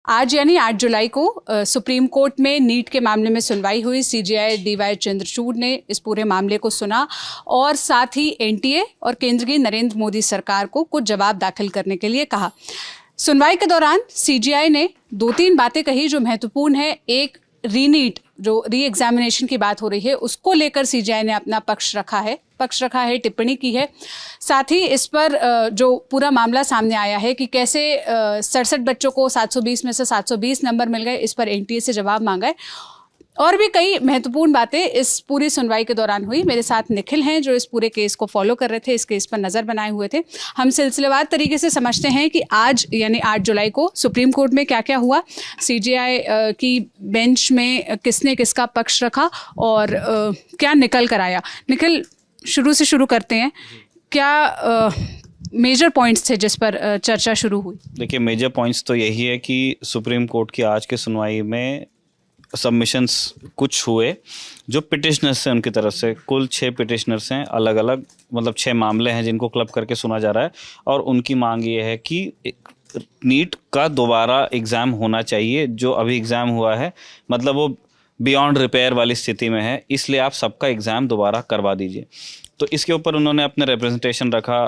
आज यानी 8 जुलाई को सुप्रीम कोर्ट में नीट के मामले में सुनवाई हुई। सीजेआई डीवाई चंद्रचूड़ ने इस पूरे मामले को सुना और साथ ही एनटीए और केंद्र की नरेंद्र मोदी सरकार को कुछ जवाब दाखिल करने के लिए कहा। सुनवाई के दौरान सीजेआई ने 2-3 बातें कही जो महत्वपूर्ण है। एक, रीनीट जो री एग्जामिनेशन की बात हो रही है उसको लेकर सीजेआई ने अपना पक्ष रखा है, टिप्पणी की है। साथ ही इस पर जो पूरा मामला सामने आया है कि कैसे 67 बच्चों को 720 में से 720 नंबर मिल गए, इस पर एनटीए से जवाब मांगा है। और भी कई महत्वपूर्ण बातें इस पूरी सुनवाई के दौरान हुई। मेरे साथ निखिल हैं जो इस पूरे केस को फॉलो कर रहे थे, इस केस पर नज़र बनाए हुए थे। हम सिलसिलेवार तरीके से समझते हैं कि आज यानी 8 जुलाई को सुप्रीम कोर्ट में क्या क्या हुआ, सीजेआई की बेंच में किसने किसका पक्ष रखा और क्या निकल कर आया। निखिल, शुरू से शुरू करते हैं। क्या मेजर पॉइंट्स थे जिस पर चर्चा शुरू हुई? देखिए, मेजर पॉइंट्स तो यही है कि सुप्रीम कोर्ट की आज की सुनवाई में सबमिशंस कुछ हुए जो पिटिशनर्स हैं उनकी तरफ से। कुल 6 पिटिशनर्स हैं, अलग अलग, मतलब 6 मामले हैं जिनको क्लब करके सुना जा रहा है। और उनकी मांग ये है कि नीट का दोबारा एग्ज़ाम होना चाहिए। जो अभी एग्ज़ाम हुआ है मतलब वो बियॉन्ड रिपेयर वाली स्थिति में है, इसलिए आप सबका एग्ज़ाम दोबारा करवा दीजिए। तो इसके ऊपर उन्होंने अपने रिप्रेजेंटेशन रखा।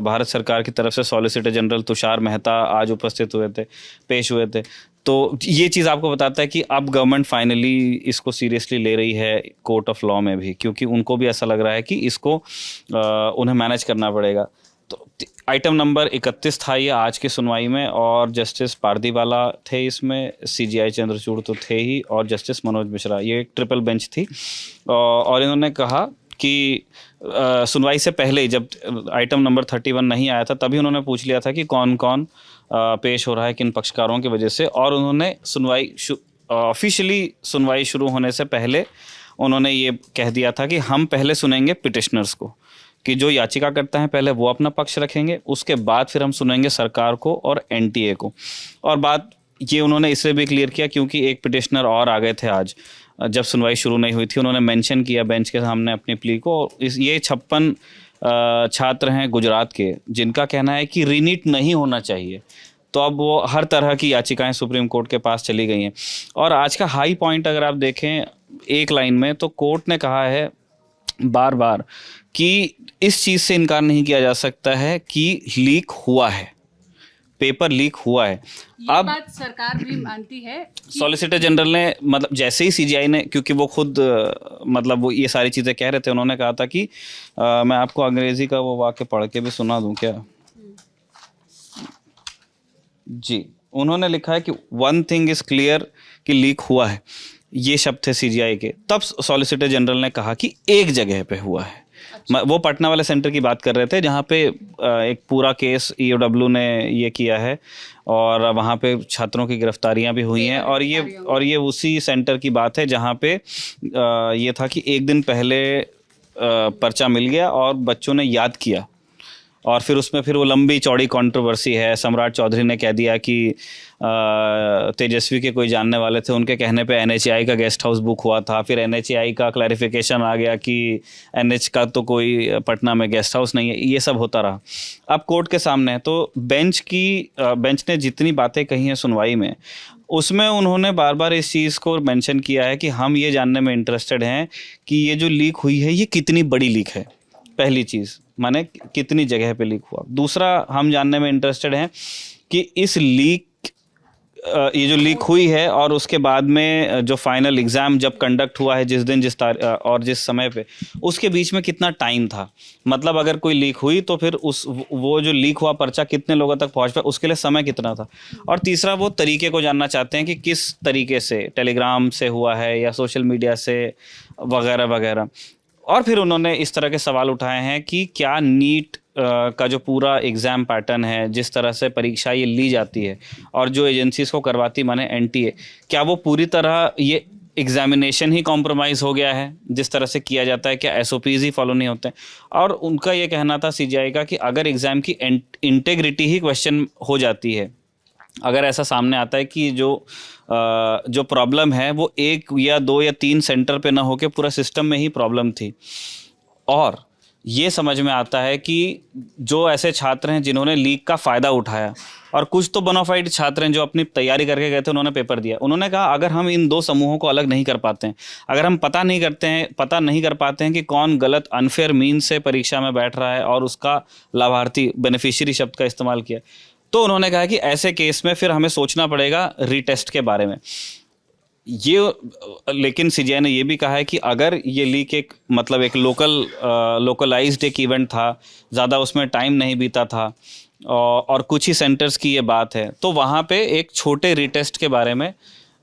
भारत सरकार की तरफ से सॉलिसिटर जनरल तुषार मेहता आज उपस्थित हुए थे, पेश हुए थे। तो ये चीज़ आपको बताता है कि अब गवर्नमेंट फाइनली इसको सीरियसली ले रही है कोर्ट ऑफ लॉ में भी, क्योंकि उनको भी ऐसा लग रहा है कि इसको उन्हें मैनेज करना पड़ेगा। तो आइटम नंबर 31 था ये आज की सुनवाई में, और जस्टिस पारदीवाला थे इसमें, सीजेआई चंद्रचूड़ तो थे ही, और जस्टिस मनोज मिश्रा। ये एक ट्रिपल बेंच थी। और इन्होंने कहा कि सुनवाई से पहले जब आइटम नंबर 31 नहीं आया था तभी उन्होंने पूछ लिया था कि कौन कौन पेश हो रहा है, किन पक्षकारों की वजह से। और उन्होंने ऑफिशियली सुनवाई शुरू होने से पहले उन्होंने ये कह दिया था कि हम पहले सुनेंगे पिटिशनर्स को, कि जो याचिका करता है पहले वो अपना पक्ष रखेंगे, उसके बाद फिर हम सुनेंगे सरकार को और एनटीए को। और बात ये उन्होंने इसलिए भी क्लियर किया क्योंकि एक पिटिशनर और आ गए थे आज जब सुनवाई शुरू नहीं हुई थी। उन्होंने मेंशन किया बेंच के सामने अपनी प्ली को। ये 56 छात्र हैं गुजरात के जिनका कहना है कि रीनीट नहीं होना चाहिए। तो अब वो हर तरह की याचिकाएं सुप्रीम कोर्ट के पास चली गई हैं। और आज का हाई पॉइंट अगर आप देखें एक लाइन में, तो कोर्ट ने कहा है बार बार कि इस चीज़ से इनकार नहीं किया जा सकता है कि लीक हुआ है, पेपर लीक हुआ है। अब बात सरकार भी मानती है। सॉलिसिटर जनरल ने मतलब जैसे ही सीजीआई ने, क्योंकि वो खुद मतलब वो ये सारी चीज़ें कह रहे थे, उन्होंने कहा था कि मैं आपको अंग्रेजी का वो वाक्य पढ़ के भी सुना दूं क्या? जी, उन्होंने लिखा है कि वन थिंग इज क्लियर कि लीक हुआ है, ये शब्द थे सीजीआई के। तब सॉलिसिटर जनरल ने कहा कि एक जगह पे हुआ है। वो पटना वाले सेंटर की बात कर रहे थे जहाँ पे एक पूरा केस ईओडब्ल्यू ने ये किया है और वहाँ पे छात्रों की गिरफ्तारियां भी हुई हैं। और ये उसी सेंटर की बात है जहाँ पे ये था कि एक दिन पहले पर्चा मिल गया और बच्चों ने याद किया, और फिर उसमें फिर वो लंबी चौड़ी कंट्रोवर्सी है। सम्राट चौधरी ने कह दिया कि तेजस्वी के कोई जानने वाले थे, उनके कहने पे एनएचएआई का गेस्ट हाउस बुक हुआ था। फिर एनएचएआई का क्लैरिफिकेशन आ गया कि एनएच का तो कोई पटना में गेस्ट हाउस नहीं है। ये सब होता रहा। अब कोर्ट के सामने है, तो बेंच ने जितनी बातें कही हैं सुनवाई में, उसमें उन्होंने बार बार इस चीज़ को मेंशन किया है कि हम ये जानने में इंटरेस्टेड हैं कि ये जो लीक हुई है ये कितनी बड़ी लीक है। पहली चीज़ माने कितनी जगह पे लीक हुआ। दूसरा, हम जानने में इंटरेस्टेड हैं कि इस ये जो लीक हुई है और उसके बाद में जो फाइनल एग्ज़ाम जब कंडक्ट हुआ है जिस दिन और जिस समय पे, उसके बीच में कितना टाइम था। मतलब अगर कोई लीक हुई तो फिर वो जो लीक हुआ पर्चा कितने लोगों तक पहुंच पाया, उसके लिए समय कितना था। और तीसरा, वो तरीके को जानना चाहते हैं कि किस तरीके से, टेलीग्राम से हुआ है या सोशल मीडिया से वगैरह वगैरह। और फिर उन्होंने इस तरह के सवाल उठाए हैं कि क्या नीट का जो पूरा एग्ज़ाम पैटर्न है, जिस तरह से परीक्षा ये ली जाती है और जो एजेंसीज को करवाती माने एनटीए, क्या वो पूरी तरह ये एग्जामिनेशन ही कॉम्प्रोमाइज़ हो गया है जिस तरह से किया जाता है? क्या एसओपीज़ ही फॉलो नहीं होते हैं? और उनका ये कहना था सीजीआई का कि अगर एग्ज़ाम की इंटेग्रिटी ही क्वेश्चन हो जाती है, अगर ऐसा सामने आता है कि जो प्रॉब्लम है वो 1 या 2 या 3 सेंटर पे ना होके पूरा सिस्टम में ही प्रॉब्लम थी, और ये समझ में आता है कि जो ऐसे छात्र हैं जिन्होंने लीक का फ़ायदा उठाया, और कुछ तो बोनाफाइड छात्र हैं जो अपनी तैयारी करके गए थे, उन्होंने पेपर दिया। उन्होंने कहा अगर हम इन दो समूहों को अलग नहीं कर पाते हैं, अगर हम पता नहीं कर पाते हैं कि कौन गलत अनफेयर मीन से परीक्षा में बैठ रहा है और उसका लाभार्थी बेनिफिशियरी शब्द का इस्तेमाल किया, तो उन्होंने कहा कि ऐसे केस में फिर हमें सोचना पड़ेगा रीटेस्ट के बारे में। लेकिन सीजीआई ने ये भी कहा है कि अगर ये लीक एक लोकलाइज्ड एक इवेंट था, ज़्यादा उसमें टाइम नहीं बीता था और कुछ ही सेंटर्स की ये बात है, तो वहाँ पे एक छोटे रीटेस्ट के बारे में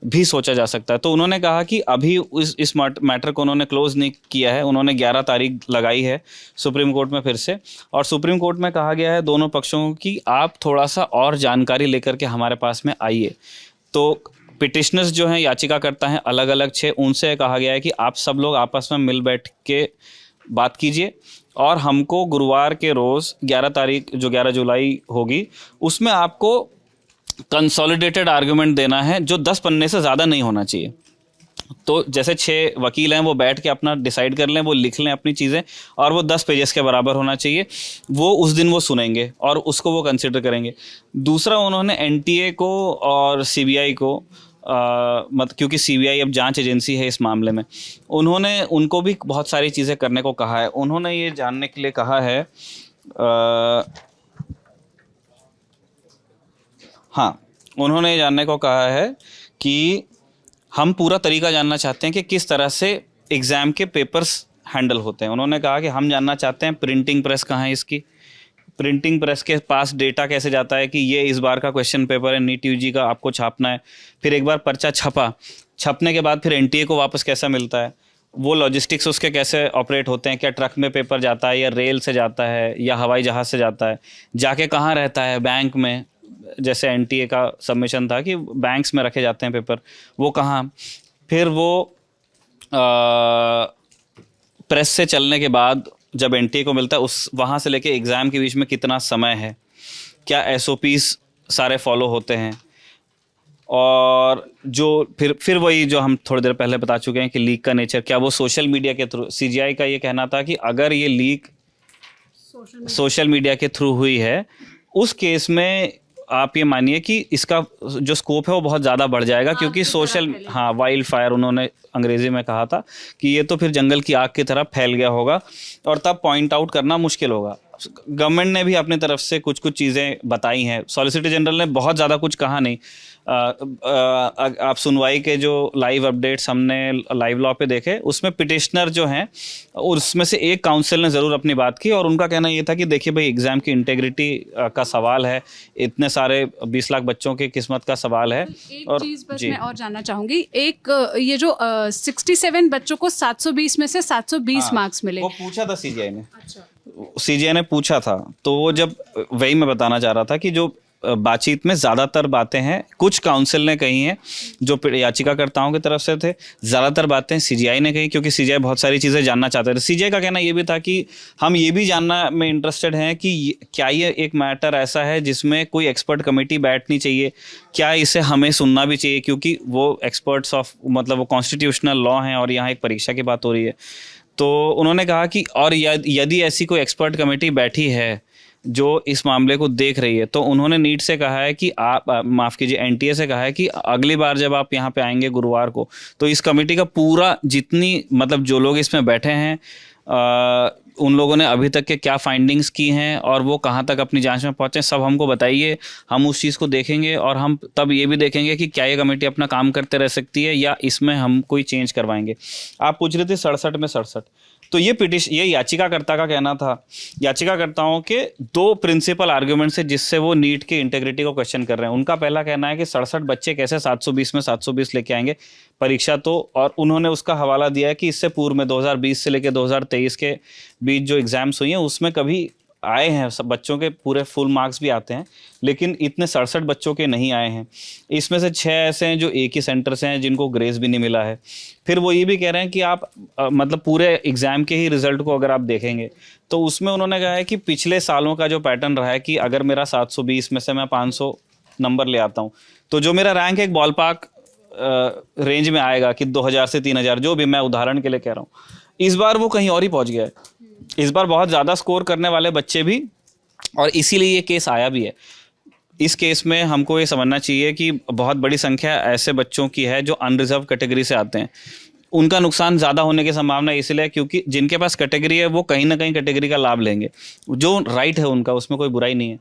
भी सोचा जा सकता है। तो उन्होंने कहा कि अभी इस मैटर को उन्होंने क्लोज नहीं किया है। उन्होंने 11 तारीख लगाई है सुप्रीम कोर्ट में फिर से, और सुप्रीम कोर्ट में कहा गया है दोनों पक्षों को कि आप थोड़ा सा और जानकारी लेकर के हमारे पास में आइए। तो पिटिशनर्स जो हैं, याचिकाकर्ता हैं अलग अलग 6, उनसे कहा गया है कि आप सब लोग आपस में मिल बैठ के बात कीजिए और हमको गुरुवार के रोज़ 11 तारीख जो 11 जुलाई होगी उसमें आपको कंसोलिडेटेड आर्गुमेंट देना है जो 10 पन्ने से ज़्यादा नहीं होना चाहिए। तो जैसे 6 वकील हैं वो बैठ के अपना डिसाइड कर लें, वो लिख लें अपनी चीज़ें, और वो 10 पेजेस के बराबर होना चाहिए। वो उस दिन वो सुनेंगे और उसको वो कंसिडर करेंगे। दूसरा, उन्होंने एनटीए को और सीबीआई को क्योंकि सीबीआई अब जांच एजेंसी है इस मामले में, उन्होंने उनको भी बहुत सारी चीज़ें करने को कहा है। उन्होंने ये जानने के लिए कहा है उन्होंने ये जानने को कहा है कि हम पूरा तरीका जानना चाहते हैं कि किस तरह से एग्ज़ाम के पेपर्स हैंडल होते हैं। उन्होंने कहा कि हम जानना चाहते हैं प्रिंटिंग प्रेस कहाँ है इसकी, प्रिंटिंग प्रेस के पास डेटा कैसे जाता है कि ये इस बार का क्वेश्चन पेपर है, नीट यूजी का आपको छापना है। फिर एक बार पर्चा छपने के बाद फिर एनटीए को वापस कैसा मिलता है, वो लॉजिस्टिक्स उसके कैसे ऑपरेट होते हैं, क्या ट्रक में पेपर जाता है या रेल से जाता है या हवाई जहाज़ से जाता है, जाके कहाँ रहता है, बैंक में, जैसे एनटीए का सबमिशन था कि बैंक्स में रखे जाते हैं पेपर, वो कहाँ, फिर वो प्रेस से चलने के बाद जब एनटीए को मिलता है उस वहाँ से लेके एग्ज़ाम के बीच में कितना समय है, क्या एसओपीस सारे फॉलो होते हैं, और जो फिर वही जो हम थोड़ी देर पहले बता चुके हैं कि लीक का नेचर, क्या वो सोशल मीडिया के थ्रू, सीजीआई का ये कहना था कि अगर ये लीक सोशल मीडिया के थ्रू हुई है उस केस में आप ये मानिए कि इसका जो स्कोप है वो बहुत ज़्यादा बढ़ जाएगा, क्योंकि सोशल वाइल्ड फायर उन्होंने अंग्रेजी में कहा था कि ये तो फिर जंगल की आग की तरह फैल गया होगा और तब पॉइंट आउट करना मुश्किल होगा। गवर्नमेंट ने भी अपनी तरफ से कुछ चीज़ें बताई हैं, सॉलिसिटर जनरल ने बहुत ज़्यादा कुछ कहा नहीं। आप सुनवाई के जो लाइव अपडेट्स हमने लाइव लॉ पे देखे, उसमें पिटिशनर जो हैं उसमें से एक काउंसिल ने ज़रूर अपनी बात की और उनका कहना ये था कि देखिए भाई, एग्ज़ाम की इंटेग्रिटी का सवाल है, इतने सारे 20 लाख बच्चों की किस्मत का सवाल है। एक और चीज़ बस मैं और जानना चाहूँगी, एक ये जो 67 बच्चों को 720 में से 720 मार्क्स मिले, वो पूछा था सीजीआई ने। सीजीआई ने पूछा था, तो वो जब वही मैं बताना चाह रहा था कि जो बातचीत में ज़्यादातर बातें हैं कुछ काउंसिल ने कही हैं जो याचिकाकर्ताओं की तरफ से थे, ज़्यादातर बातें सीजीआई ने कही क्योंकि सीजीआई बहुत सारी चीज़ें जानना चाहते थे। सीजीआई का कहना ये भी था कि हम ये भी जानना में इंटरेस्टेड हैं कि क्या ये एक मैटर ऐसा है जिसमें कोई एक्सपर्ट कमेटी बैठनी चाहिए, क्या इसे हमें सुनना भी चाहिए, क्योंकि वो एक्सपर्ट्स ऑफ वो कॉन्स्टिट्यूशनल लॉ हैं और यहाँ एक परीक्षा की बात हो रही है। तो उन्होंने कहा कि और यदि ऐसी कोई एक्सपर्ट कमेटी बैठी है जो इस मामले को देख रही है, तो उन्होंने नीट से कहा है कि आप माफ़ कीजिए एनटीए से कहा है कि अगली बार जब आप यहाँ पे आएंगे गुरुवार को, तो इस कमेटी का पूरा जितनी जो लोग इसमें बैठे हैं उन लोगों ने अभी तक के क्या फाइंडिंग्स की हैं और वो कहाँ तक अपनी जांच में पहुँचे, सब हमको बताइए। हम उस चीज़ को देखेंगे और हम तब ये भी देखेंगे कि क्या ये कमेटी अपना काम करते रह सकती है या इसमें हम कोई चेंज करवाएंगे। आप पूछ रहे थे 67 में 67, तो ये याचिकाकर्ता का कहना था। याचिकाकर्ताओं के 2 प्रिंसिपल आर्ग्यूमेंट्स है जिससे वो नीट की इंटेग्रिटी को क्वेश्चन कर रहे हैं। उनका पहला कहना है कि 67 बच्चे कैसे 720 में 720 लेके आएंगे परीक्षा, तो और उन्होंने उसका हवाला दिया है कि इससे पूर्व में 2020 से लेकर 2023 के बीच जो एग्ज़ाम्स हुई हैं उसमें कभी आए हैं, सब बच्चों के पूरे फुल मार्क्स भी आते हैं, लेकिन इतने 67 बच्चों के नहीं आए हैं। इसमें से 6 ऐसे हैं जो एक ही सेंटर से हैं जिनको ग्रेस भी नहीं मिला है। फिर वो ये भी कह रहे हैं कि आप पूरे एग्ज़ाम के ही रिज़ल्ट को अगर आप देखेंगे तो उसमें उन्होंने कहा है कि पिछले सालों का जो पैटर्न रहा है कि अगर मेरा 720 में से मैं 500 नंबर ले आता हूँ तो जो मेरा रैंक एक बॉलपार्क रेंज में आएगा कि 2000 से 3000, जो भी मैं उदाहरण के लिए कह रहा हूँ, इस बार वो कहीं और ही पहुँच गया है। इस बार बहुत ज़्यादा स्कोर करने वाले बच्चे भी, और इसीलिए ये केस आया भी है। इस केस में हमको ये समझना चाहिए कि बहुत बड़ी संख्या ऐसे बच्चों की है जो अनरिजर्व कैटेगरी से आते हैं। उनका नुकसान ज़्यादा होने की संभावना इसलिए क्योंकि जिनके पास कैटेगरी है वो कहीं ना कहीं कैटेगरी का लाभ लेंगे, जो राइट है उनका, उसमें कोई बुराई नहीं है।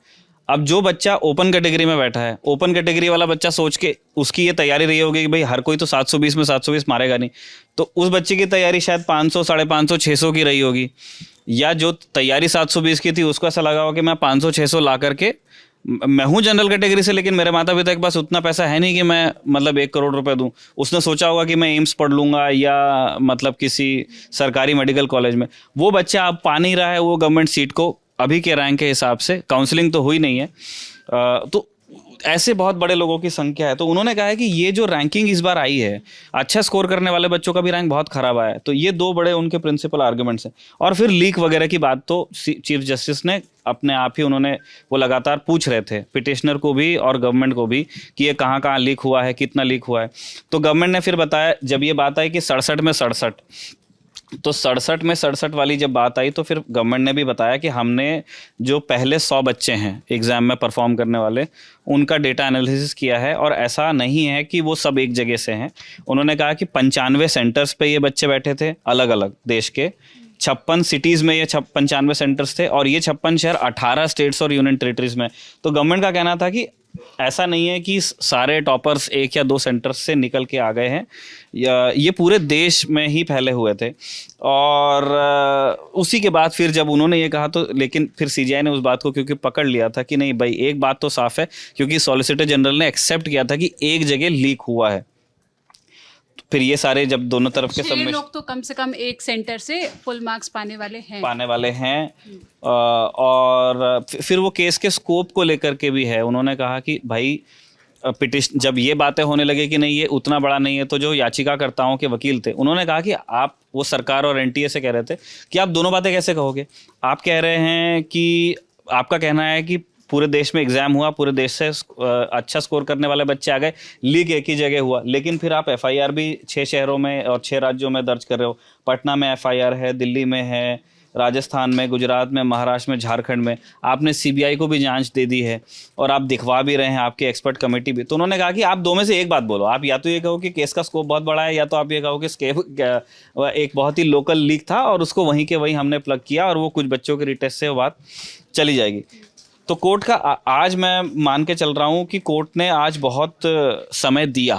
अब जो बच्चा ओपन कैटेगरी में बैठा है, ओपन कैटेगरी वाला बच्चा सोच के उसकी ये तैयारी रही होगी कि भाई हर कोई तो 720 में 720 मारेगा नहीं, तो उस बच्चे की तैयारी शायद 500, 550, 600 की रही होगी। या जो तैयारी 720 की थी उसको ऐसा लगा होगा कि मैं 500, 600 ला करके, मैं हूँ जनरल कैटेगरी से लेकिन मेरे माता पिता के पास उतना पैसा है नहीं कि मैं मतलब 1 करोड़ रुपए दूं। उसने सोचा होगा कि मैं एम्स पढ़ लूंगा या मतलब किसी सरकारी मेडिकल कॉलेज में। वो बच्चा अब पा नहीं रहा है वो गवर्नमेंट सीट को, अभी के रैंक के हिसाब से, काउंसलिंग तो हुई नहीं है। तो ऐसे बहुत बड़े लोगों की संख्या है। तो उन्होंने कहा है कि ये जो रैंकिंग इस बार आई है, अच्छा स्कोर करने वाले बच्चों का भी रैंक बहुत खराब आया है। तो ये 2 बड़े उनके प्रिंसिपल आर्गुमेंट्स हैं। और फिर लीक वगैरह की बात तो चीफ जस्टिस ने अपने आप ही, उन्होंने वो लगातार पूछ रहे थे पिटिशनर को भी और गवर्नमेंट को भी कि ये कहाँ कहाँ लीक हुआ है, कितना लीक हुआ है। तो गवर्नमेंट ने फिर बताया, जब ये बात आई कि 67 में 67, तो 67 में 67 वाली जब बात आई तो फिर गवर्नमेंट ने भी बताया कि हमने जो पहले 100 बच्चे हैं एग्जाम में परफॉर्म करने वाले, उनका डेटा एनालिसिस किया है और ऐसा नहीं है कि वो सब एक जगह से हैं। उन्होंने कहा कि 95 सेंटर्स पे ये बच्चे बैठे थे अलग अलग देश के, 56 सिटीज़ में ये 95 सेंटर्स थे और ये 56 शहर 18 स्टेट्स और यूनियन टेरिटरीज में। तो गवर्नमेंट का कहना था कि ऐसा नहीं है कि सारे टॉपर्स 1 या 2 सेंटर्स से निकल के आ गए हैं, ये पूरे देश में ही फैले हुए थे। और उसी के बाद फिर जब उन्होंने ये कहा तो लेकिन फिर सीजीआई ने उस बात को क्योंकि पकड़ लिया था कि नहीं भाई, एक बात तो साफ है, क्योंकि सॉलिसिटर जनरल ने एक्सेप्ट किया था कि एक जगह लीक हुआ है। फिर ये सारे जब दोनों तरफ के सबमिशन, लोग तो कम से कम एक सेंटर से फुल मार्क्स पाने वाले हैं। और फिर वो केस के स्कोप को लेकर के भी है। उन्होंने कहा कि भाई पिटिशन, जब ये बातें होने लगे कि नहीं ये उतना बड़ा नहीं है, तो जो याचिकाकर्ताओं के वकील थे उन्होंने कहा कि आप, वो सरकार और एनटीए से कह रहे थे कि आप दोनों बातें कैसे कहोगे। आप कह रहे हैं कि आपका कहना है कि पूरे देश में एग्जाम हुआ, पूरे देश से अच्छा स्कोर करने वाले बच्चे आ गए, लीक एक ही जगह हुआ, लेकिन फिर आप एफआईआर भी 6 शहरों में और 6 राज्यों में दर्ज कर रहे हो। पटना में एफआईआर है, दिल्ली में है, राजस्थान में, गुजरात में, महाराष्ट्र में, झारखंड में। आपने सीबीआई को भी जांच दे दी है और आप दिखवा भी रहे हैं, आपकी एक्सपर्ट कमेटी भी। तो उन्होंने कहा कि आप 2 में से एक बात बोलो, आप या तो ये कहो कि केस का स्कोप बहुत बड़ा है, या तो आप ये कहो कि एक बहुत ही लोकल लीक था और उसको वहीं के वहीं हमने प्लग किया और वो कुछ बच्चों के रिटेस्ट से वो बात चली जाएगी। तो कोर्ट का आज मैं मान के चल रहा हूँ कि कोर्ट ने आज बहुत समय दिया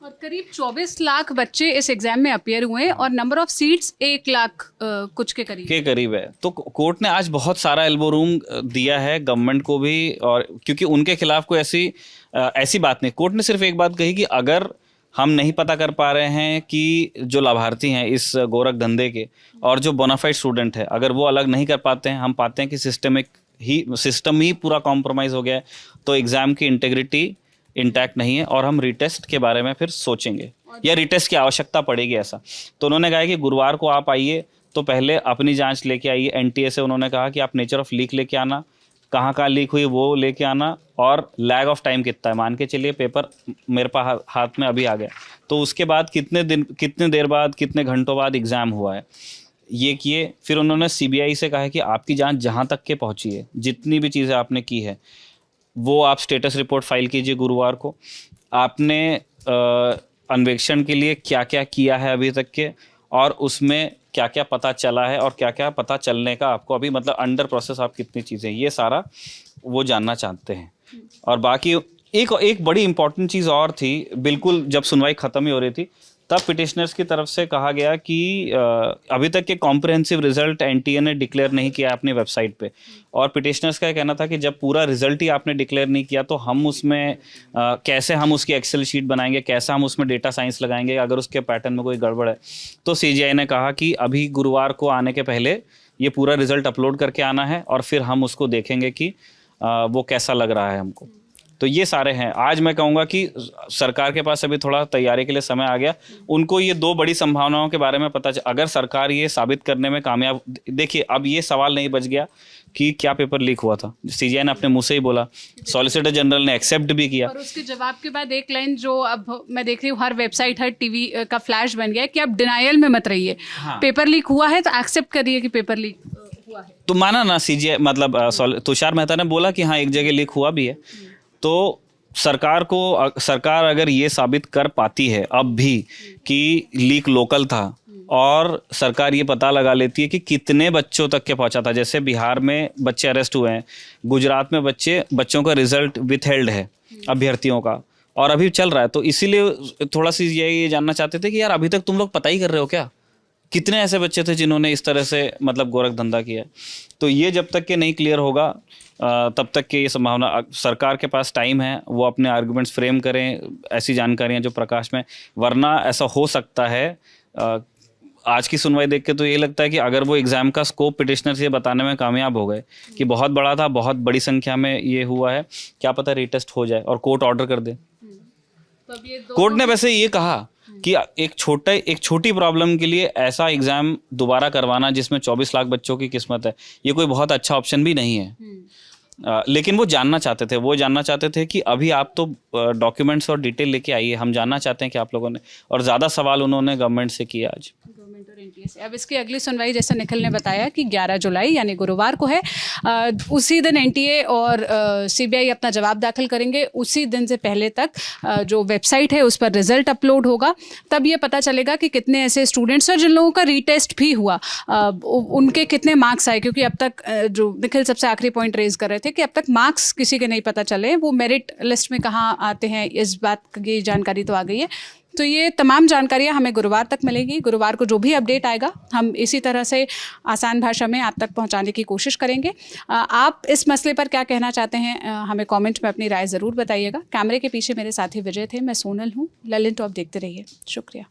और करीब 24 लाख बच्चे इस एग्जाम में अपीयर हुए और नंबर ऑफ सीट्स 1 लाख कुछ के करीब है। तो कोर्ट ने आज बहुत सारा एल्बो रूम दिया है गवर्नमेंट को भी, और क्योंकि उनके खिलाफ कोई ऐसी बात नहीं। कोर्ट ने सिर्फ एक बात कही कि अगर हम नहीं पता कर पा रहे हैं कि जो लाभार्थी हैं इस गोरख धंधे के और जो बोनाफाइड स्टूडेंट है, अगर वो अलग नहीं कर पाते हैं, हम पाते हैं कि सिस्टम ही पूरा कॉम्प्रोमाइज़ हो गया है, तो एग्ज़ाम की इंटेग्रिटी इंटैक्ट नहीं है और हम रिटेस्ट के बारे में फिर सोचेंगे या रिटेस्ट की आवश्यकता पड़ेगी ऐसा। तो उन्होंने कहा कि गुरुवार को आप आइए, तो पहले अपनी जांच लेके आइए। एनटीए से उन्होंने कहा कि आप नेचर ऑफ लीक लेके आना, कहाँ लीक हुई वो लेके आना, और लैग ऑफ टाइम कितना है। मान के चलिए पेपर मेरे पास हाथ में अभी आ गया, तो उसके बाद कितने देर बाद, कितने घंटों बाद एग्ज़ाम हुआ है, ये किए। फिर उन्होंने सीबीआई से कहा है कि आपकी जांच जहां तक के पहुंची है, जितनी भी चीज़ें आपने की है, वो आप स्टेटस रिपोर्ट फाइल कीजिए गुरुवार को। आपने अन्वेषण के लिए क्या क्या किया है अभी तक के, और उसमें क्या क्या पता चला है और क्या क्या पता चलने का आपको अभी, मतलब अंडर प्रोसेस आप कितनी चीज़ें, ये सारा वो जानना चाहते हैं। और बाकी एक बड़ी इंपॉर्टेंट चीज़ और थी, बिल्कुल जब सुनवाई ख़त्म ही हो रही थी तब पिटिशनर्स की तरफ से कहा गया कि अभी तक के कॉम्प्रिहेंसिव रिजल्ट एनटीए ने डिक्लेयर नहीं किया अपनी वेबसाइट पे, और पिटिशनर्स का कहना था कि जब पूरा रिजल्ट ही आपने डिक्लेयर नहीं किया तो हम उसमें कैसे हम उसकी एक्सेल शीट बनाएंगे, कैसे हम उसमें डेटा साइंस लगाएंगे अगर उसके पैटर्न में कोई गड़बड़ है। तो सीजीआई ने कहा कि अभी गुरुवार को आने के पहले ये पूरा रिजल्ट अपलोड करके आना है और फिर हम उसको देखेंगे कि वो कैसा लग रहा है हमको। तो ये सारे हैं। आज मैं कहूँगा कि सरकार के पास अभी थोड़ा तैयारी के लिए समय आ गया। उनको ये 2 बड़ी संभावनाओं के बारे में पता चला। अगर सरकार ये साबित करने में कामयाब, देखिए अब ये सवाल नहीं बच गया कि क्या पेपर लीक हुआ था, सीजीआई ने अपने मुंह से ही बोला, सॉलिसिटर जनरल ने एक्सेप्ट भी किया। और उसके जवाब के बाद एक लाइन जो अब मैं देख रही हूँ हर वेबसाइट, हर टीवी का फ्लैश बन गया कि आप डिनायल में मत रहिए। हाँ। पेपर लीक हुआ है तो एक्सेप्ट करिए कि पेपर लीक हुआ है। तो माना ना सीजीआई, मतलब तुषार मेहता ने बोला कि हाँ एक जगह लीक हुआ भी है, तो सरकार अगर ये साबित कर पाती है अब भी कि लीक लोकल था, और सरकार ये पता लगा लेती है कि कितने बच्चों तक के पहुंचा था, जैसे बिहार में बच्चे अरेस्ट हुए हैं, गुजरात में बच्चों का रिजल्ट विथहेल्ड है अभ्यर्थियों का, और अभी चल रहा है, तो इसीलिए थोड़ा सी ये जानना चाहते थे कि यार अभी तक तुम लोग पता ही कर रहे हो क्या, कितने ऐसे बच्चे थे जिन्होंने इस तरह से मतलब गोरख धंधा किया। तो ये जब तक के नहीं क्लियर होगा तब तक के ये संभावना, सरकार के पास टाइम है, वो अपने आर्गुमेंट्स फ्रेम करें ऐसी जानकारियां जो प्रकाश में, वरना ऐसा हो सकता है। आज की सुनवाई देख के तो ये लगता है कि अगर वो एग्जाम का स्कोप पिटिशनर से बताने में कामयाब हो गए कि बहुत बड़ा था, बहुत बड़ी संख्या में ये हुआ है, क्या पता रीटेस्ट हो जाए और कोर्ट ऑर्डर कर दे। कोर्ट ने वैसे ये कहा कि एक छोटी प्रॉब्लम के लिए ऐसा एग्जाम दोबारा करवाना जिसमें 24 लाख बच्चों की किस्मत है, ये कोई बहुत अच्छा ऑप्शन भी नहीं है। लेकिन वो जानना चाहते थे कि अभी आप तो डॉक्यूमेंट्स और डिटेल लेके आइए, हम जानना चाहते हैं कि आप लोगों ने, और ज़्यादा सवाल उन्होंने गवर्नमेंट से किया आज। अब इसकी अगली सुनवाई जैसा निखिल ने बताया कि 11 जुलाई यानी गुरुवार को है। उसी दिन एनटीए और सीबीआई अपना जवाब दाखिल करेंगे। उसी दिन से पहले तक जो वेबसाइट है उस पर रिजल्ट अपलोड होगा, तब ये पता चलेगा कि कितने ऐसे स्टूडेंट्स हैं जिन लोगों का रीटेस्ट भी हुआ, उनके कितने मार्क्स आए, क्योंकि अब तक जो निखिल सबसे आखिरी पॉइंट रेज कर रहे थे कि अब तक मार्क्स किसी के नहीं पता चले, वो मेरिट लिस्ट में कहाँ आते हैं, इस बात की जानकारी तो आ गई है। तो ये तमाम जानकारियाँ हमें गुरुवार तक मिलेगी। गुरुवार को जो भी अपडेट आएगा हम इसी तरह से आसान भाषा में आप तक पहुंचाने की कोशिश करेंगे। आप इस मसले पर क्या कहना चाहते हैं, हमें कमेंट में अपनी राय ज़रूर बताइएगा। कैमरे के पीछे मेरे साथी विजय थे, मैं सोनल हूँ। ललित टॉप देखते रहिए। शुक्रिया।